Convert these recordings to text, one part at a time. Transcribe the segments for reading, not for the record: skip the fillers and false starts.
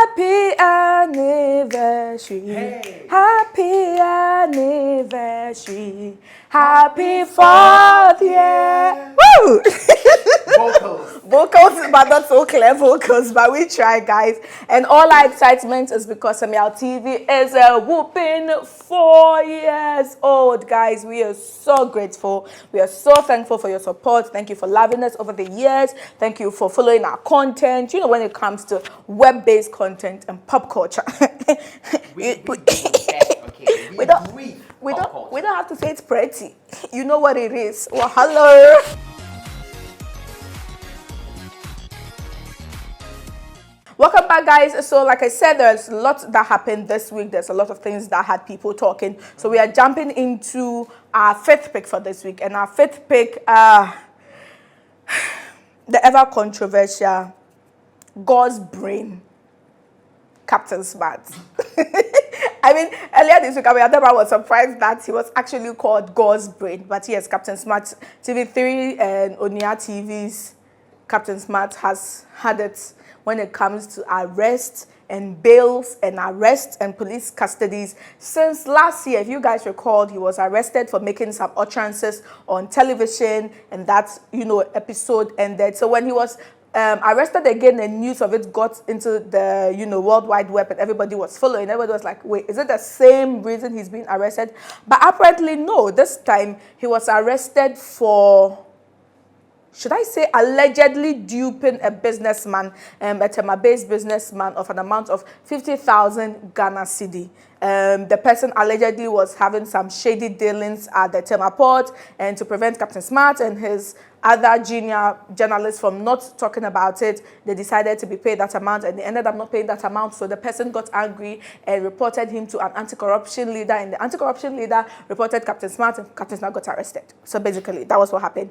Happy anniversary. Hey. Happy anniversary. Happy 4th year. Woo! Vocals, but not so clear vocals, but we try, guys. And all our excitement is because Ameyaw TV is a whooping 4 years old, guys. We are so grateful. We are so thankful for your support. Thank you for loving us over the years. Thank you for following our content. You know, when it comes to web-based content and pop culture. We don't have to say it's pretty. You know what it is. Wahala. Welcome back, guys. So like I said, there's a lot that happened this week. There's a lot of things that had people talking. So we are jumping into our 5th pick for this week. And our 5th pick, the ever controversial God's brain, Captain Smart. I mean, earlier this week, I was surprised that he was actually called God's brain. But yes, Captain Smart, TV3 and Ameyaw TV's Captain Smart has had it when it comes to arrests and bails and arrests and police custodies. Since last year, if you guys recall, he was arrested for making some utterances on television, and that, you know, episode ended. So when he was arrested again, the news of it got into the, you know, World Wide Web, and everybody was following. Everybody was like, wait, is it the same reason he's being arrested? But apparently, no. This time, he was arrested for, should I say, allegedly duping a businessman, a Tema-based businessman, of an amount of 50,000 Ghana cedi. The person allegedly was having some shady dealings at the Tema port, and to prevent Captain Smart and his other junior journalists from not talking about it, they decided to be paid that amount, and they ended up not paying that amount. So the person got angry and reported him to an anti-corruption leader, and the anti-corruption leader reported Captain Smart, and Captain Smart got arrested. So basically, that was what happened.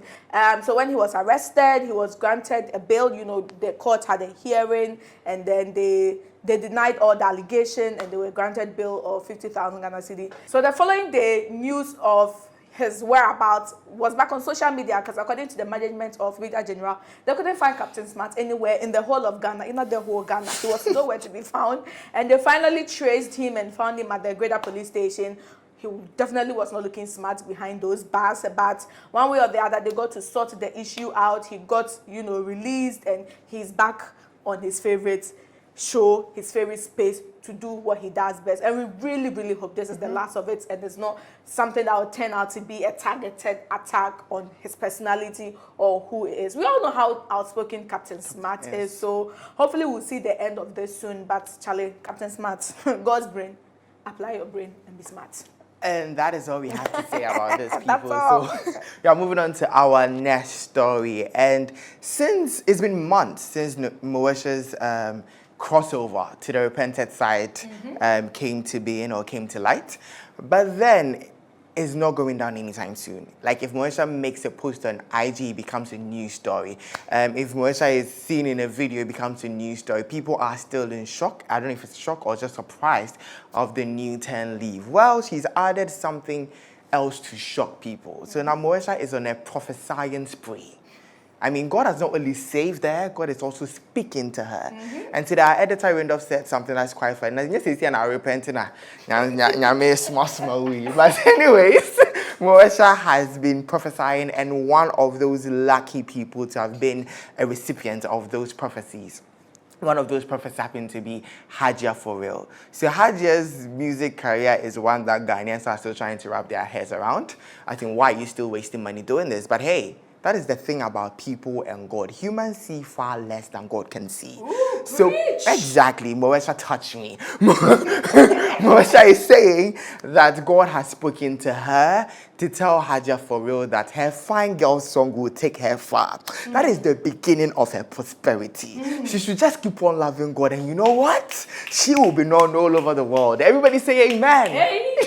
So when he was arrested, he was granted a bail. You know, the court had a hearing, and then they denied all the allegation, and they were granted bail of 50,000 Ghana cedi. So the following day, news of his whereabouts was back on social media, because according to the management of Media General, they couldn't find Captain Smart anywhere in the whole of Ghana, not the whole Ghana. He was nowhere to be found. And they finally traced him and found him at the Greater Police Station. He definitely was not looking smart behind those bars, but one way or the other, they got to sort the issue out. He got, you know, released, and he's back on his favorite show, his favorite space, to do what he does best. And we really, really hope this is the last of it, and it's not something that will turn out to be a targeted attack on his personality or who he is. We all know how outspoken Captain Smart is, so hopefully we'll see the end of this soon. But Charlie, Captain Smart, God's brain, apply your brain and be smart. And that is all we have to say about this, people. That's all. So we are moving on to our next story. And since it's been months since Moesha's crossover to the repented side came to being, or came to light, but then it's not going down anytime soon. Like, if Moesha makes a post on IG, it becomes a news story. If Moesha is seen in a video, it becomes a news story. People are still in shock. I don't know if it's shock or just surprised of the new 10 leave. Well, she's added something else to shock people. So now Moesha is on a prophesying spree. I mean, God has not only saved her, God is also speaking to her. And today our editor Randolph said something that's quite funny. Now, yes, he's now repenting. But anyways, Moesha has been prophesying, and one of those lucky people to have been a recipient of those prophecies. One of those prophets happened to be Hajia for real. So Hajia's music career is one that Ghanaians are still trying to wrap their heads around. I think, why are you still wasting money doing this? But hey, that is the thing about people and God. Humans see far less than God can see. Ooh, so preach. Exactly, Moesha touched me. Moesha is saying that God has spoken to her to tell Hajia for real that her fine girl song will take her far. That is the beginning of her prosperity. She should just keep on loving God, and you know what? She will be known all over the world. Everybody say amen. Hey.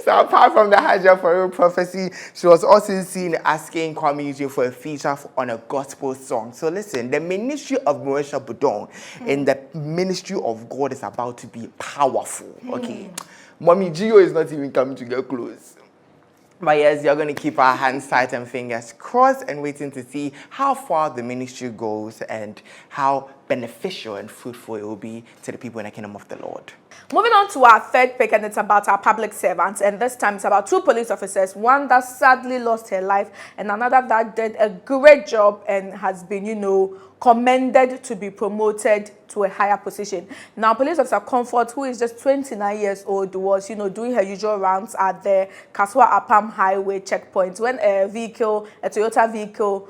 So apart from the Hajia for real prophecy, she was also seen asking Kwame for a feature on a gospel song. So listen, the ministry of Moesha Budon in the ministry of God is about to be powerful. Okay, Mommy Gio is not even coming to get close. But yes, you're going to keep our hands tight and fingers crossed and waiting to see how far the ministry goes and how beneficial and fruitful it will be to the people in the kingdom of the Lord. Moving on to our third pick, and it's about our public servants. And this time it's about 2 police officers, one that sadly lost her life and another that did a great job and has been, commended to be promoted to a higher position. Now, Police Officer Comfort, who is just 29 years old, was, doing her usual rounds at the Kaswa-Apam Highway checkpoint when a Toyota vehicle,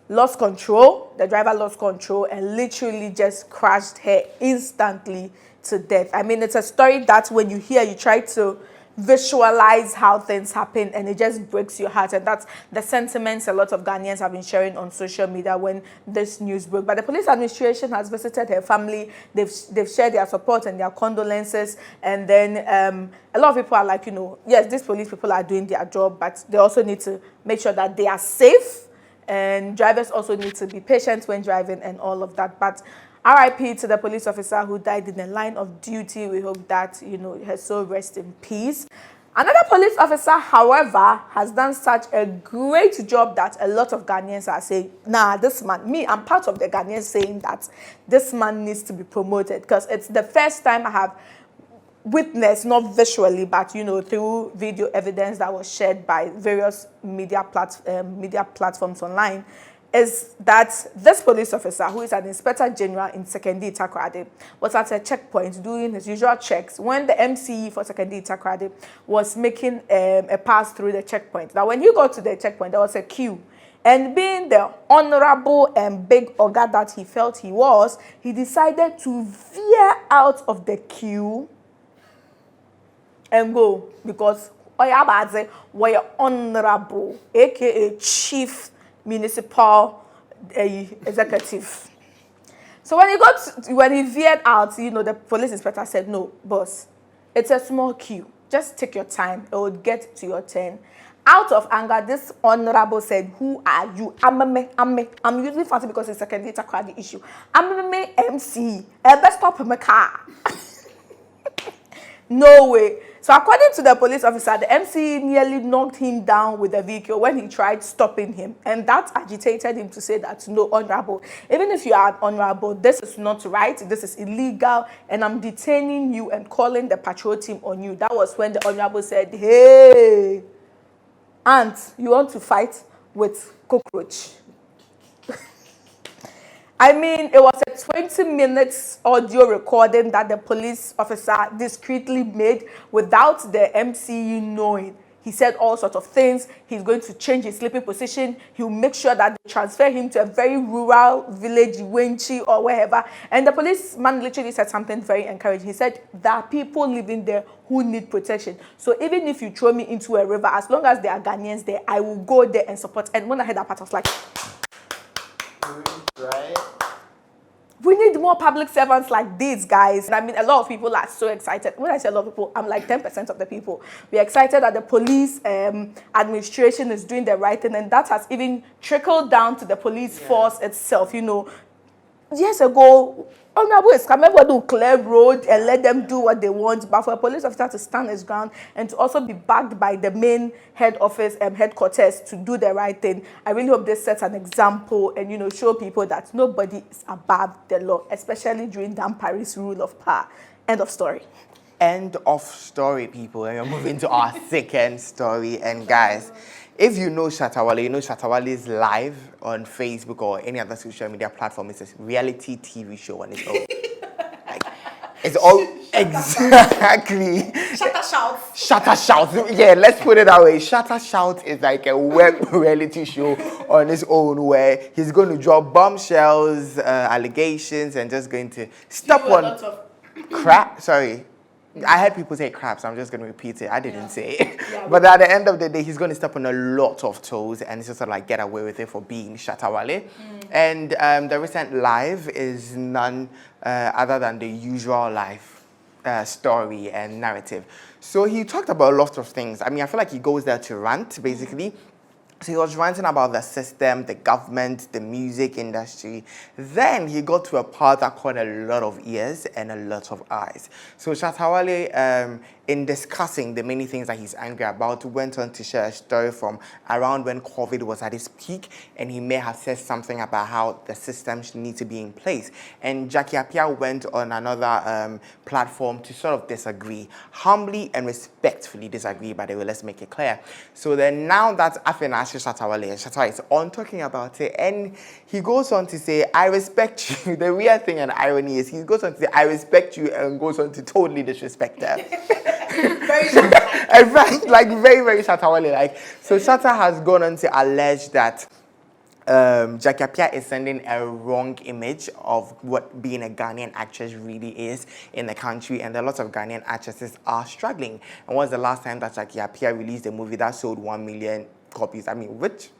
lost control. The driver lost control and literally just crashed her instantly to death. I mean, it's a story that when you hear, you try to visualize how things happen and it just breaks your heart. And that's the sentiments a lot of Ghanaians have been sharing on social media when this news broke. But the police administration has visited her family. They've shared their support and their condolences. And then a lot of people are like, yes, these police people are doing their job, but they also need to make sure that they are safe. And drivers also need to be patient when driving and all of that. But RIP to the police officer who died in the line of duty. We hope that, her soul rest in peace. Another police officer, however, has done such a great job that a lot of Ghanaians are saying, nah, this man, I'm part of the Ghanaians saying that this man needs to be promoted, because it's the first time I have witnessed, not visually, but, through video evidence that was shared by various media platforms online, is that this police officer, who is an inspector general in Sekondi Takoradi, was at a checkpoint doing his usual checks when the MCE for Sekondi Takoradi was making a pass through the checkpoint. Now, when he got to the checkpoint, there was a queue. And being the honorable and big oga that he felt he was, he decided to veer out of the queue and go, because Oyabadze were honorable, aka chief municipal executive. So when he veered out, the police inspector said, no, boss, it's a small queue. Just take your time. It will get to your turn. Out of anger, this honorable said, who are you? I'm using fancy because it's a candidate acquired the issue. I'm MC. Best stop in my car. No way. So according to the police officer, the MC nearly knocked him down with the vehicle when he tried stopping him. And that agitated him to say that, no, honorable, even if you are honorable, this is not right, this is illegal, and I'm detaining you and calling the patrol team on you. That was when the honorable said, hey, aunt, you want to fight with cockroach? I mean, it was a 20-minute audio recording that the police officer discreetly made without the MCU knowing. He said all sorts of things. He's going to change his sleeping position. He'll make sure that they transfer him to a very rural village, Wenchi or wherever. And the policeman literally said something very encouraging. He said, there are people living there who need protection. So even if you throw me into a river, as long as there are Ghanaians there, I will go there and support. And when I heard that part, I was like, Right? we need more public servants like these guys. I mean, a lot of people are so excited. When I say a lot of people, I'm like 10% of the people. We're excited that the police administration is doing the right thing, and that has even trickled down to the police force itself. Years ago, honorable is coming to clear road and let them do what they want, but for a police officer to stand his ground and to also be backed by the main head office and headquarters to do the right thing, I really hope this sets an example and show people that nobody is above the law, especially during Dan Paris' rule of power. End of story. End of story, people. And we're moving to our second story. And guys, if you know Shatta Wale, you know Shatta Wale is live on Facebook or any other social media platform. It's a reality TV show on its own. It's all exactly. Shatta Shouts. Shatta Shouts. Yeah, let's put it that way. Shatta Shouts is like a web reality show on its own where he's going to drop bombshells, allegations, and just going to step on crap. Sorry. I heard people say crap, so I'm just going to repeat it. I didn't say it. Yeah, but at the end of the day, he's going to step on a lot of toes and just sort of like get away with it for being Shatta Wale. And the recent live is none other than the usual life story and narrative. So he talked about a lot of things. I mean, I feel like he goes there to rant, basically. So he was ranting about the system, the government, the music industry. Then he got to a part that caught a lot of ears and a lot of eyes. So Shatta Wale, in discussing the many things that he's angry about, went on to share a story from around when COVID was at its peak, and he may have said something about how the systems need to be in place. And Jackie Appiah went on another platform to sort of disagree, humbly and respectfully disagree, by the way, let's make it clear. So then now that Afena Shatta Wale, and Shatta is on talking about it, and he goes on to say, I respect you. The weird thing and irony is he goes on to say, I respect you, and goes on to totally disrespect her. Very Shatta. Like very, very Shatta Wale. Like, so Shatta has gone on to allege that Jackie Appiah is sending a wrong image of what being a Ghanaian actress really is in the country, and a lot of Ghanaian actresses are struggling. And what's the last time that Jackie Appiah released a movie that sold 1 million copies? I mean, which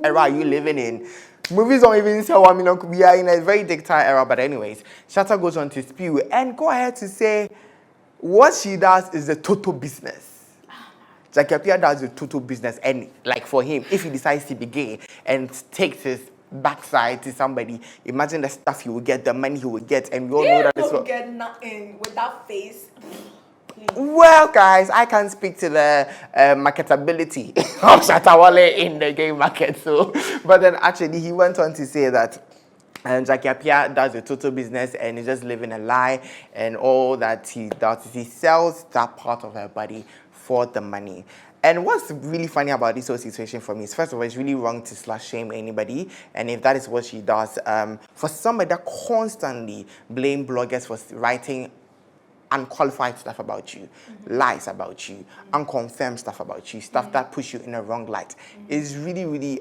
era are you living in? Movies don't even sell 1 million. We are in a very dictatorial era. But anyways, Shatta goes on to spew and go ahead to say what she does is a total business. Jackie Appiah does the total business, and like for him, if he decides to be gay and takes his backside to somebody, imagine the stuff he will get, the money he will get, and we all know that He will get nothing with that face. Well, guys, I can't speak to the marketability of Shatta Wale in the gay market. So, but then actually, he went on to say that Jackie Appiah does the total business and is just living a lie, and all that he does is he sells that part of her body for the money. And what's really funny about this whole situation for me is, first of all, it's really wrong to slash shame anybody. And if that is what she does, for somebody that constantly blame bloggers for writing unqualified stuff about you, lies about you, unconfirmed stuff about you, stuff that puts you in a wrong light, is really, really,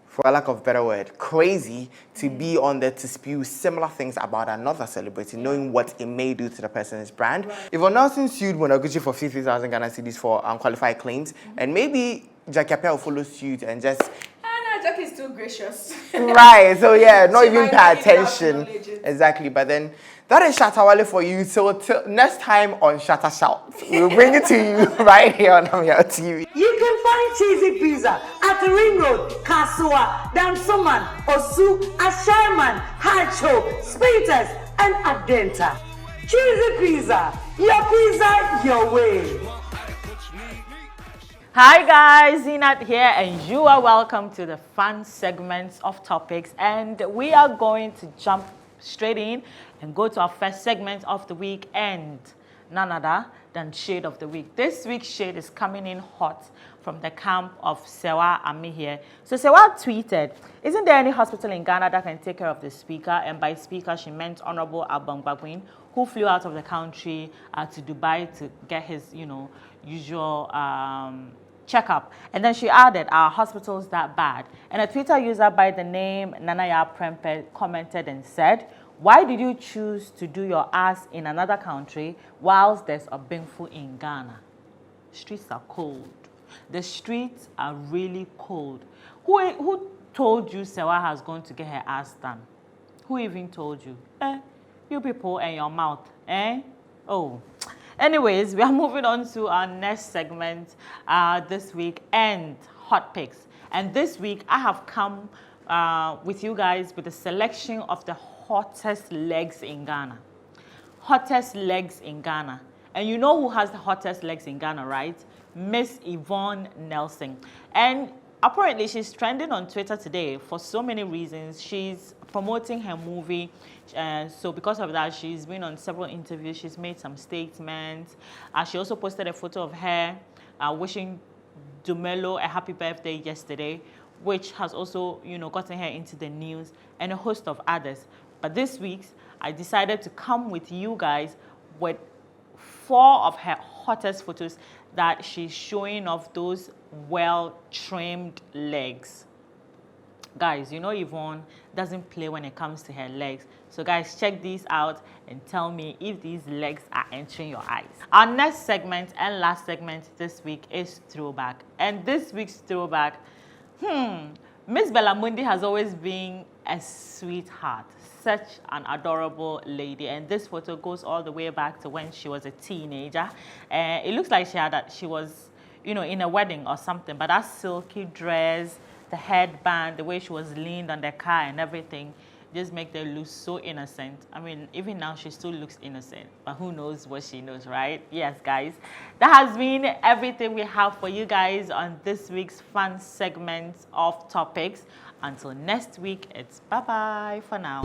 for a lack of a better word, crazy to be on there to spew similar things about another celebrity, knowing what it may do to the person's brand. Right. If Nelson sued Monaguchi for 50,000 Ghana cedis for unqualified claims, and maybe Jackie Appiah will follow suit and just... No, Jackie is too gracious. Right, so yeah, not even pay attention. Exactly, but then that is Shatta Wale for you. So till next time on Shatta Shout, we'll bring it to you right here on Ameyaw TV. You can find cheesy pizza at the Ring Road, Kasua, Dansoman, Osu, Asherman, Hacho, Speeters, and Adenta. Cheesy pizza, your way. Hi guys, Zeinat here, and you are welcome to the fun segments of topics, and we are going to jump straight in and go to our first segment of the week, and none other than Shade of the Week. This week's Shade is coming in hot from the camp of Sewa Ameyaw. So Sewa tweeted, isn't there any hospital in Ghana that can take care of the speaker? And by speaker, she meant Honorable Abang-Bakwin, who flew out of the country to Dubai to get his, usual checkup. And then she added, are hospitals that bad? And a Twitter user by the name Nanaya Prempe commented and said, why did you choose to do your ass in another country whilst there's a Bingfu in Ghana? Streets are cold. The streets are really cold. Who told you Sewa has gone to get her ass done? Who even told you? You people and your mouth, Oh. Anyways, we are moving on to our next segment this week, and hot picks. And this week, I have come with you guys with a selection of the hottest legs in Ghana. Hottest legs in Ghana. And you know who has the hottest legs in Ghana, right? Miss Yvonne Nelson. And apparently, she's trending on Twitter today for so many reasons. She's promoting her movie. So because of that, she's been on several interviews. She's made some statements. She also posted a photo of her wishing Dumelo a happy birthday yesterday, which has also, gotten her into the news, and a host of others. But this week, I decided to come with you guys with 4 of her hottest photos that she's showing off those well-trimmed legs. Guys, Yvonne doesn't play when it comes to her legs. So guys, check these out and tell me if these legs are entering your eyes. Our next segment and last segment this week is Throwback. And this week's Throwback, Miss Bellamundi has always been a sweetheart, such an adorable lady. And this photo goes all the way back to when she was a teenager. It looks like she was you know, in a wedding or something. But that silky dress, the headband, the way she was leaned on the car and everything, just make her look so innocent. I mean, even now she still looks innocent, but who knows what she knows, right? Yes, guys. That has been everything we have for you guys on this week's fun segment of topics. Until next week, it's bye-bye for now.